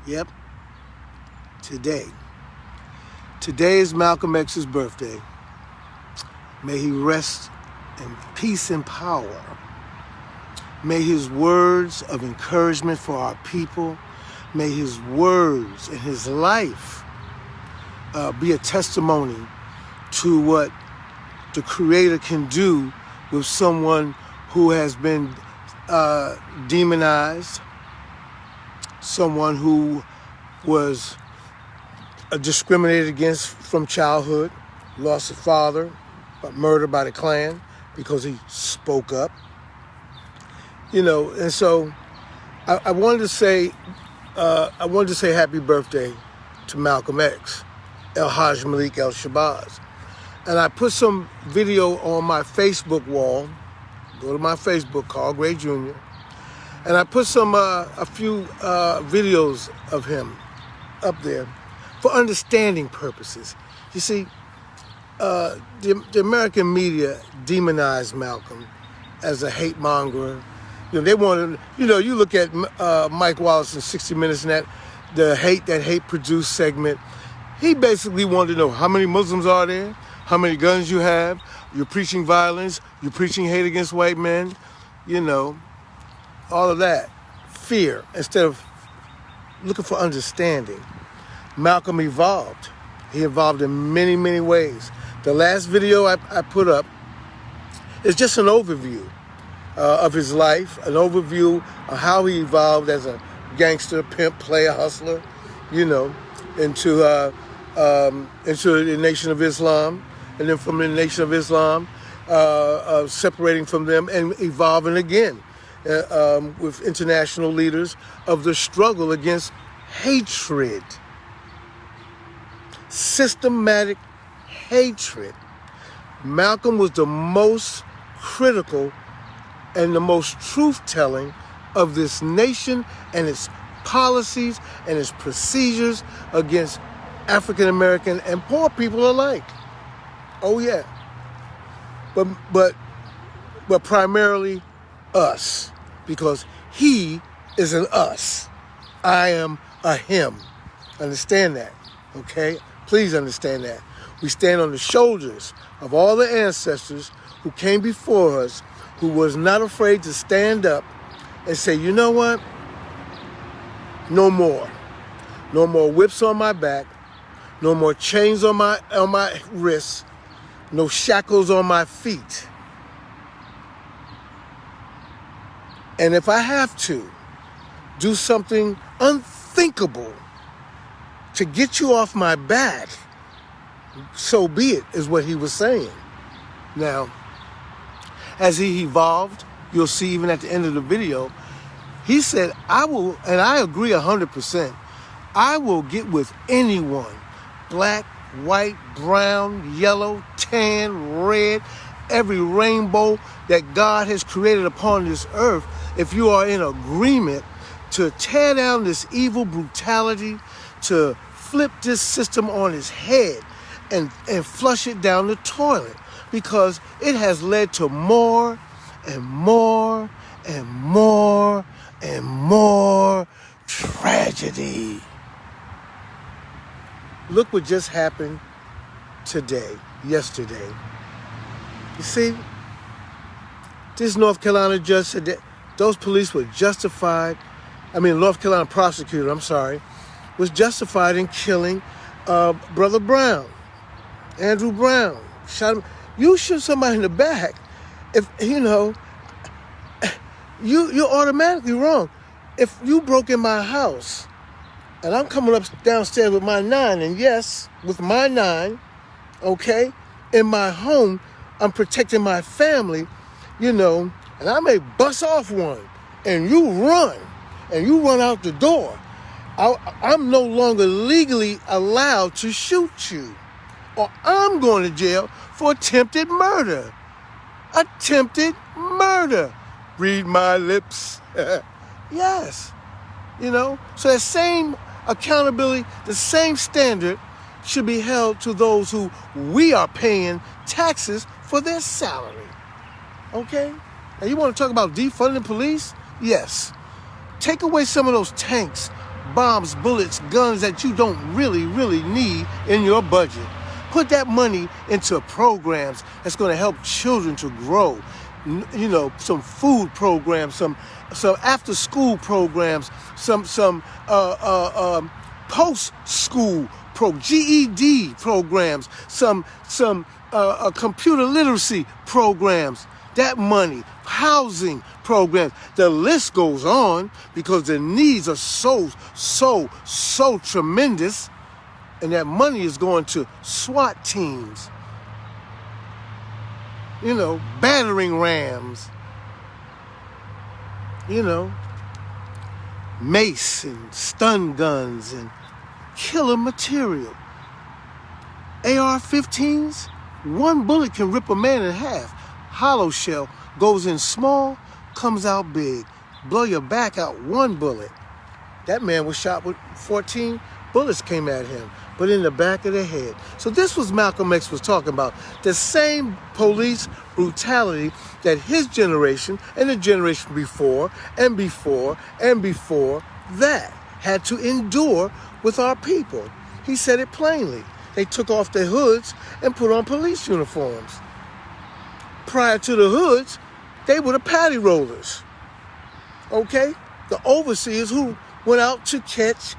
Yep, today. Today is Malcolm X's birthday. May he rest in peace and power. May his words of encouragement for our people, may his words and his life be a testimony to what the Creator can do with someone who has been demonized, someone who was discriminated against from childhood, lost a father, murdered by the Klan because he spoke up. And so I wanted to say happy birthday to Malcolm X, El Hajj Malik El Shabazz. And I put some video on my Facebook wall. Go to my Facebook, Carl Gray Jr. And I put a few videos of him up there for understanding purposes. You see, the American media demonized Malcolm as a hate monger. They wanted, you look at Mike Wallace in 60 Minutes and the hate produced segment. He basically wanted to know how many Muslims are there, how many guns you have, you're preaching violence, you're preaching hate against white men, all of that. Fear, instead of looking for understanding. Malcolm evolved. He evolved in many, many ways. The last video I put up is just an overview of his life, an overview of how he evolved as a gangster, pimp, player, hustler, into the Nation of Islam, and then from the Nation of Islam, separating from them and evolving again with international leaders of the struggle against hatred, systematic hatred. Malcolm was the most critical and the most truth-telling of this nation and its policies and its procedures against African American and poor people alike. Oh yeah, but primarily us, because he is an us. I am a him. Understand that, okay? Please understand that. We stand on the shoulders of all the ancestors who came before us, who was not afraid to stand up and say, you know what? No more. No more whips on my back. No more chains on my wrists. No shackles on my feet. And if I have to do something unthinkable to get you off my back, so be it, is what he was saying. Now, as he evolved, you'll see even at the end of the video, he said, I will, and I agree 100%, I will get with anyone, black, white, brown, yellow, tan, red, every rainbow that God has created upon this earth, if you are in agreement to tear down this evil brutality, to flip this system on its head and flush it down the toilet, because it has led to more and more and more and more tragedy. Look what just happened yesterday. You see, this North Carolina judge said that those police were justified, North Carolina prosecutor, was justified in killing Brother Brown, Andrew Brown. Shot him. You shoot somebody in the back, if you're automatically wrong. If you broke in my house and I'm coming downstairs with my 9, and yes, with my 9, okay, in my home, I'm protecting my family, and I may bust off one and you run out the door. I'm no longer legally allowed to shoot you, or I'm going to jail for attempted murder. Attempted murder. Read my lips. Yes. So that same accountability, the same standard should be held to those who we are paying taxes for their salary. Okay? And you want to talk about defunding police? Yes. Take away some of those tanks, bombs, bullets, guns that you don't really need in your budget. Put that money into programs that's going to help children to grow. You know, some food programs, some after school programs, some post school GED programs, some computer literacy programs. That money, housing programs, the list goes on because the needs are so tremendous, and that money is going to SWAT teams, you know, battering rams, you know, mace and stun guns and killer material. AR-15s, one bullet can rip a man in half. Hollow shell goes in small, comes out big. Blow your back out one bullet. That man was shot with 14 bullets came at him, but in the back of the head. So this was Malcolm X was talking about. The same police brutality that his generation and the generation before and before and before that had to endure with our people. He said it plainly. They took off their hoods and put on police uniforms. Prior to the hoods, they were the patty rollers. Okay? The overseers who went out to catch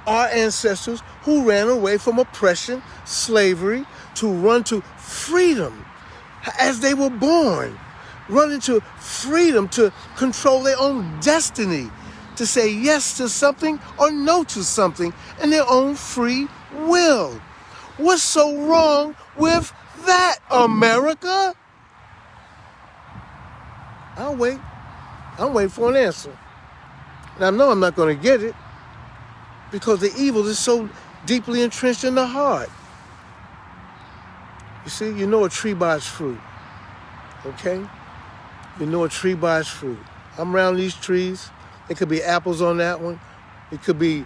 our ancestors who ran away from oppression, slavery, to run to freedom as they were born. Run into freedom to control their own destiny, to say yes to something or no to something in their own free will. What's so wrong with that, America? I'll wait. I'm waiting for an answer. And I know I'm not going to get it because the evil is so deeply entrenched in the heart. You see, you know a tree by its fruit. Okay? You know a tree by its fruit. I'm around these trees. It could be apples on that one. It could be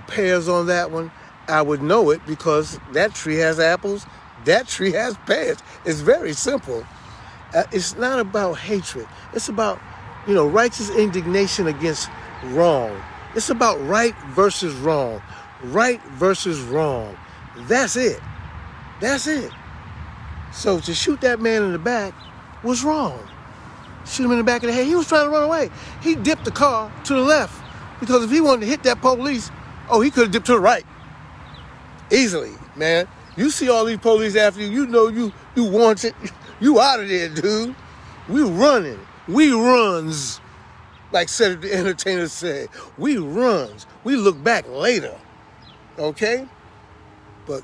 pears on that one. I would know it because that tree has apples. That tree has pears. It's very simple. It's not about hatred. It's about, you know, righteous indignation against wrong. It's about right versus wrong. Right versus wrong. That's it. That's it. So to shoot that man in the back was wrong. Shoot him in the back of the head. He was trying to run away. He dipped the car to the left because if he wanted to hit that police, he could have dipped to the right. Easily, man. You see all these police after you, you know you want it. You out of there, dude. We running. We runs. Like Cedric the Entertainer said. We runs. We look back later. Okay? But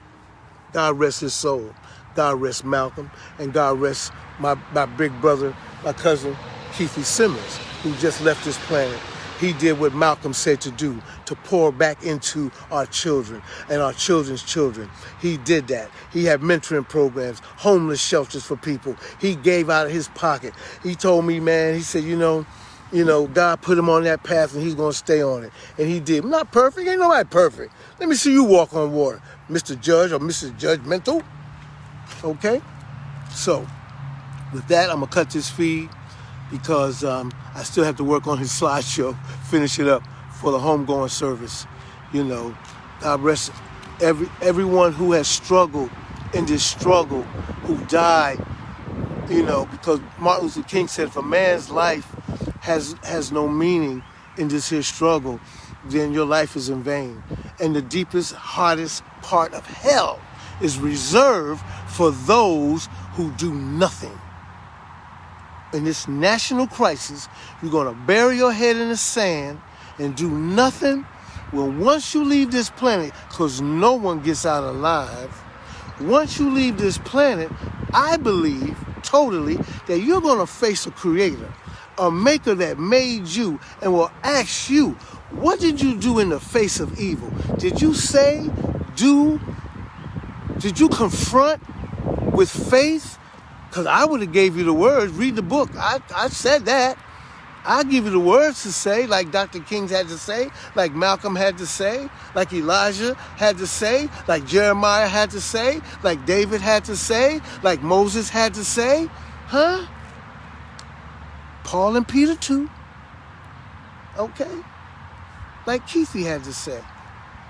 God rest his soul. God rest Malcolm. And God rest my big brother, my cousin, Keefe Simmons, who just left this planet. He did what Malcolm said to do, to pour back into our children and our children's children. He did that. He had mentoring programs, homeless shelters for people. He gave out of his pocket. He told me, man, he said, you know, God put him on that path and he's going to stay on it. And he did. Not perfect. Ain't nobody perfect. Let me see you walk on water, Mr. Judge or Mrs. Judgmental. Okay? So, with that, I'm going to cut this feed because I still have to work on his slideshow, finish it up for the homegoing service. You know, God rest everyone who has struggled in this struggle, who died, you know, because Martin Luther King said if a man's life has no meaning in this here struggle, then your life is in vain. And the deepest, hardest part of hell is reserved for those who do nothing. In this national crisis, you're going to bury your head in the sand and do nothing. Well, once you leave this planet, because no one gets out alive, once you leave this planet, I believe totally that you're going to face a creator, a maker that made you and will ask you, what did you do in the face of evil? Did you say, do? Did you confront with faith? Because I would have gave you the words. Read the book. I said that. I'll give you the words to say, like Dr. King had to say, like Malcolm had to say, like Elijah had to say, like Jeremiah had to say, like David had to say, like Moses had to say. Huh? Paul and Peter too. Okay. like Keithy had to say.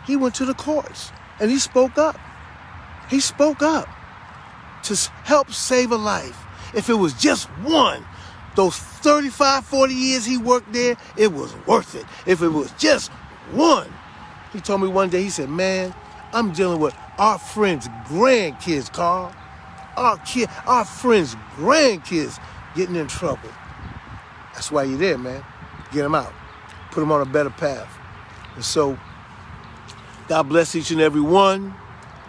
He went to the courts and he spoke up. He spoke up to help save a life. If it was just one, those 35, 40 years he worked there, it was worth it. If it was just one. He told me one day, he said, man, I'm dealing with our friends' grandkids, Carl. Our friends' grandkids getting in trouble. That's why you're there, man. Get them out. Put them on a better path. And so, God bless each and every one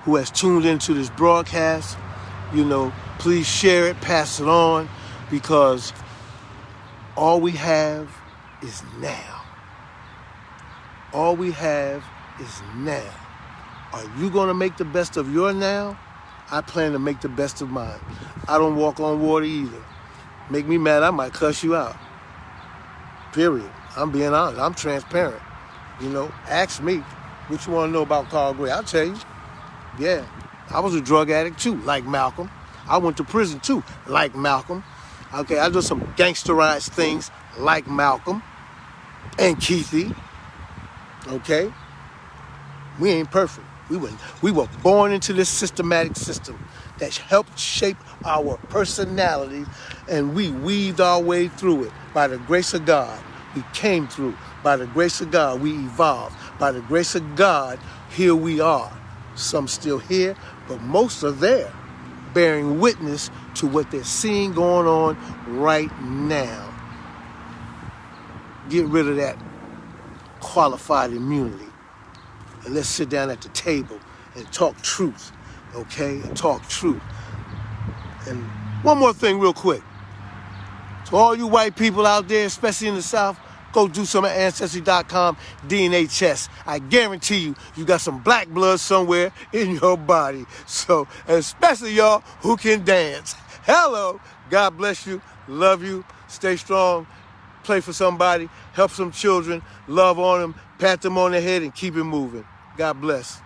who has tuned into this broadcast. You know, please share it, pass it on, because all we have is now. All we have is now. Are you going to make the best of your now? I plan to make the best of mine. I don't walk on water either. Make me mad, I might cuss you out. Period. I'm being honest. I'm transparent. You know, ask me what you want to know about Carl Gray. I'll tell you. Yeah, I was a drug addict too, like Malcolm. I went to prison too, like Malcolm. Okay, I did some gangsterized things like Malcolm and Keithy. Okay? We ain't perfect. We were born into this systematic system that helped shape our personalities, and we weaved our way through it. By the grace of God, we came through. By the grace of God, we evolved. By the grace of God, here we are. Some still here, but most are there, bearing witness to what they're seeing going on right now. Get rid of that qualified immunity. And let's sit down at the table and talk truth, okay? And talk truth. And one more thing real quick. To all you white people out there, especially in the South, go do some at Ancestry.com DNA test. I guarantee you got some black blood somewhere in your body. So, especially y'all who can dance. Hello. God bless you. Love you. Stay strong. Play for somebody. Help some children. Love on them. Pat them on the head and keep it moving. God bless.